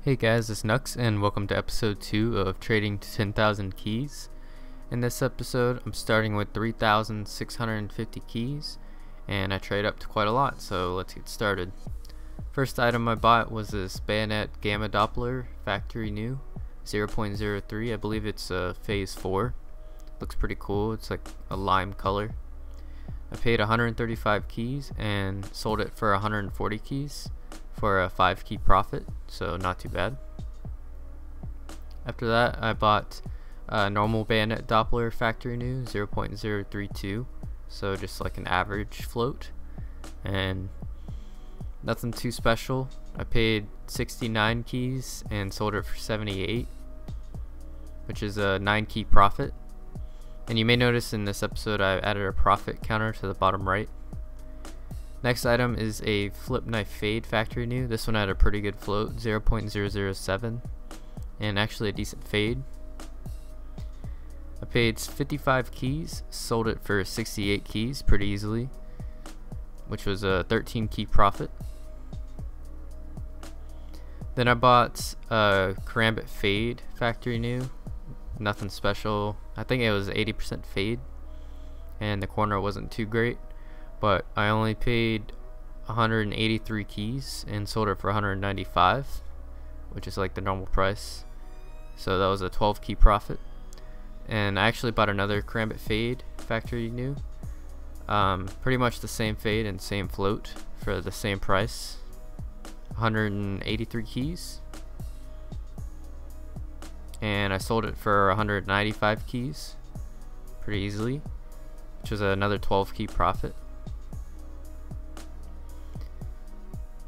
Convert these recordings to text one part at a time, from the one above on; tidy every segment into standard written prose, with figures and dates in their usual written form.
Hey guys, it's Nux and welcome to episode 2 of Trading to 10,000 Keys. In this episode, I'm starting with 3,650 keys and I trade up to quite a lot, so let's get started. First item I bought was this bayonet gamma Doppler, factory new, 0.03. I believe it's phase 4. Looks pretty cool, it's like a lime color. I paid 135 keys and sold it for 140 keys. For a 5 key profit, so not too bad. After that, I bought a normal bayonet Doppler factory new 0.032, so just like an average float and nothing too special. I paid 69 keys and sold it for 78, which is a 9 key profit. And you may notice in this episode I added a profit counter to the bottom right. Next item is a flip knife fade factory new. This one had a pretty good float, 0.007, and actually a decent fade. I paid 55 keys, sold it for 68 keys pretty easily, which was a 13 key profit. Then I bought a Karambit fade factory new, nothing special. I think it was 80% fade and the corner wasn't too great. But I only paid 183 keys and sold it for 195, which is like the normal price. So that was a 12 key profit. And I actually bought another Karambit fade factory new. Pretty much the same fade and same float for the same price. 183 keys. And I sold it for 195 keys pretty easily, which was another 12 key profit.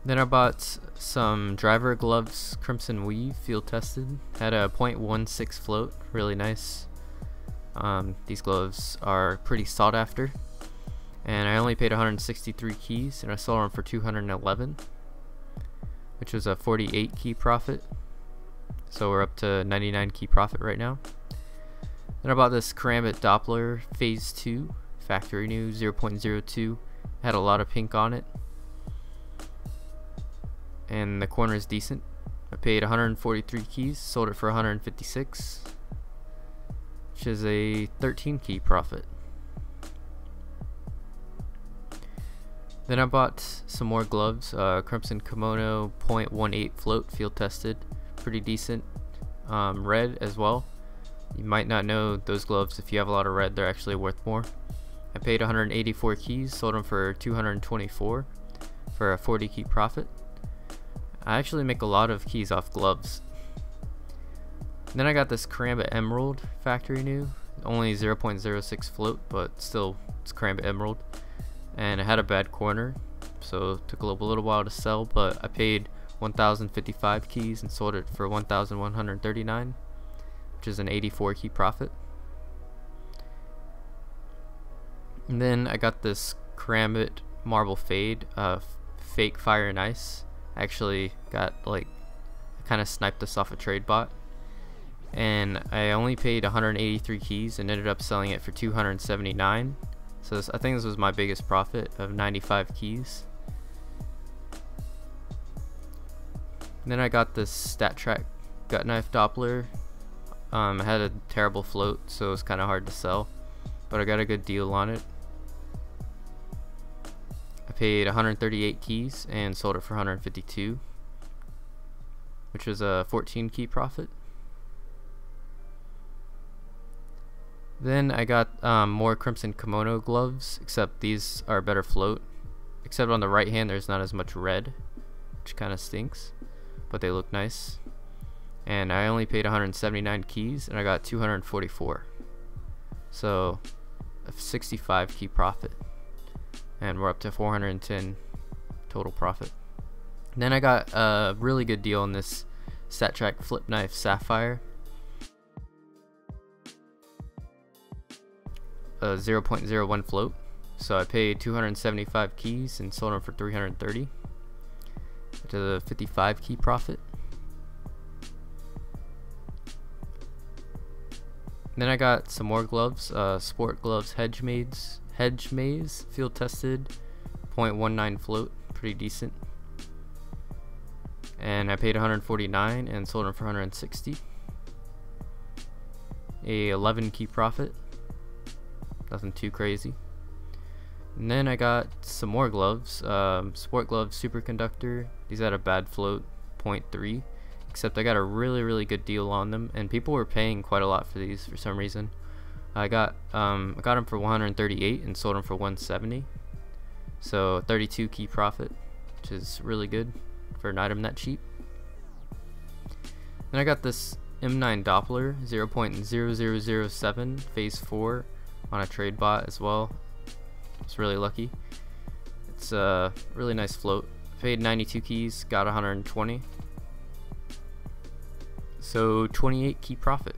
Then I bought some driver gloves, Crimson Weave, field tested. Had a 0.16 float, really nice. These gloves are pretty sought after. And I only paid 163 keys and I sold them for 211, which was a 48 key profit. So we're up to 99 key profit right now. Then I bought this Karambit Doppler phase 2, factory new, 0.02. Had a lot of pink on it. And the corner is decent. I paid 143 keys, sold it for 156, which is a 13 key profit. Then I bought some more gloves, Crimson Kimono 0.18 float, field tested, pretty decent. Red as well. You might not know those gloves. If you have a lot of red, they're actually worth more. I paid 184 keys, sold them for 224 for a 40 key profit. I actually make a lot of keys off gloves. Then I got this Karambit Emerald factory new, only 0.06 float, but still it's Karambit Emerald, and it had a bad corner, so it took a little while to sell, but I paid 1,055 keys and sold it for 1,139, which is an 84 key profit. And then I got this Karambit Marble Fade, fake fire and ice. Actually got I kind of sniped this off a trade bot, and I only paid 183 keys and ended up selling it for 279. So I think this was my biggest profit of 95 keys. And then I got this Stat Track gut knife Doppler. I had a terrible float, so it was kind of hard to sell, but I got a good deal on it. I paid 138 keys and sold it for 152, which was a 14 key profit. Then I got more Crimson Kimono gloves, except these are better float. Except on the right hand there's not as much red, which kind of stinks, but they look nice. And I only paid 179 keys and I got 244, so a 65 key profit. And we're up to 410 total profit. Then I got a really good deal on this Stat Track Flip Knife Sapphire, a 0.01 float. So I paid 275 keys and sold them for 330, which is a 55 key profit. Then I got some more gloves, Sport Gloves Hedge Maze, field tested, 0.19 float, pretty decent. and I paid 149 and sold them for 160. A 11 key profit, nothing too crazy. And then I got some more gloves, sport gloves superconductor. These had a bad float, 0.3, except I got a really good deal on them, and people were paying quite a lot for these for some reason. I got them for 138 and sold them for 170, so 32 key profit, which is really good for an item that cheap. Then I got this M9 Doppler 0.0007 phase 4 on a trade bot as well. It's really lucky. It's a really nice float. Paid 92 keys, got 120, so 28 key profit.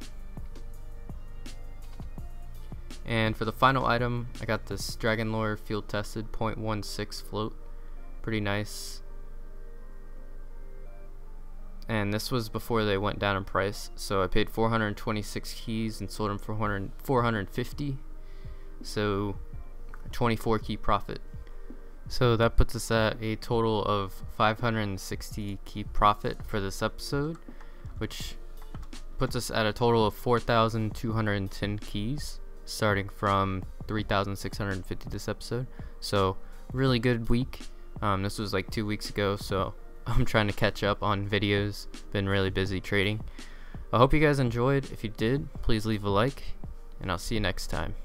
And for the final item, I got this Dragon Lore field tested 0.16 float, pretty nice. And this was before they went down in price, so I paid 426 keys and sold them for 450, so 24 key profit. So that puts us at a total of 560 key profit for this episode, which puts us at a total of 4,210 keys, starting from 3,650 this episode. So really good week. This was like 2 weeks ago, so I'm trying to catch up on videos. Been really busy trading. I hope you guys enjoyed. If you did, please leave a like, and I'll see you next time.